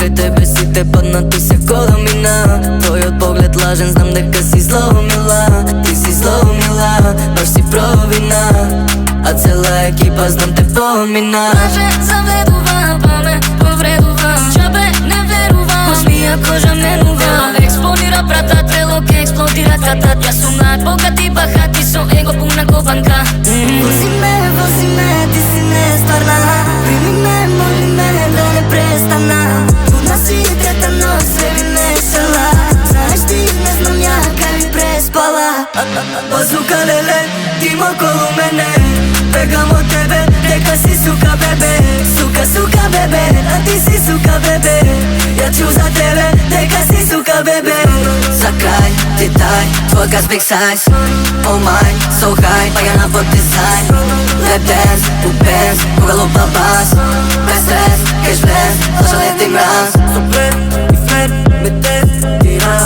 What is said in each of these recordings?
Покрай тебе си те падна, ти си ако домина. Твојот поглед лажен, знам дека си злоумила. Ти си злоумила, баш си провина, а цела екипа знам те помина. Лаже, заведува, па ме повредува. Джабе не верува, усмија кожа менува. Експлодира брата, трело ке експлодира татат. Јас сум млад, богат и бахат и со его пуна кованка. Вози ме, ти си нестварна. Прими ме, моли ме да не престана. Будна си трета нощ, све би мешала. Знаеш ти, не знам ја кај би преспала. Базука леле, ти ма околу мене. Бегам од тебе, дека си сука бебе. Сука бебе, а ти си сука бебе. Ја чу за тебе, дека си сука бебе. За крај, ти тај, твој газ big size. Oh my, so high, паѓа под дизајн. Lap dance, у бенз, кога лупа бас. Без стрес, кеш влез, слушале ти мраз. So plan и флер, ме те тира.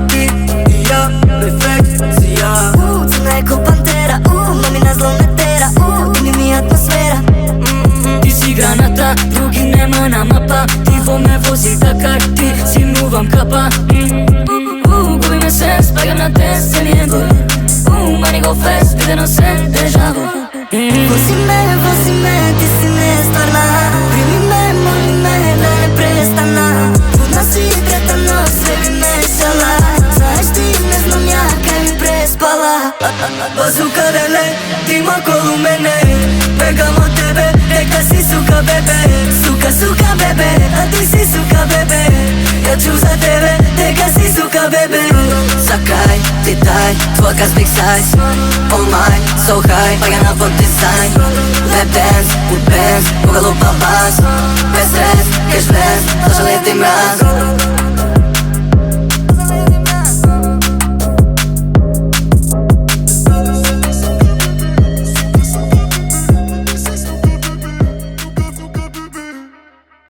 Ти и ја, рефлексија. Црна еко пантера, мамина зло ме тера. Дими ми атмосфера. Ти си граната, други нема на мапа. Ти во ме вози така, ти си мувам капа. Губи ме сенс, паѓам на ден, се ми е гор. Мани го фест, видено се, дежаву. Вози ме, ти си нестварна. Прими ме, моли ме да не престана. Будна си трета нощ, све би мешала. Знаеш ти, не знам ја кај би преспала. Базука леле, ти ма околу мене. Бегам од тебе, дека си сука бебе. Сука бебе, а ти си сука бебе. Ја чу за тебе, дека си сука бебе. За крај, ти тај, твој газ big size. Oh my, so high, паѓа под дизајн. Lap dance, у бенз, кога лупа бас. Без стрес, кеш влез, слушале ти мраз.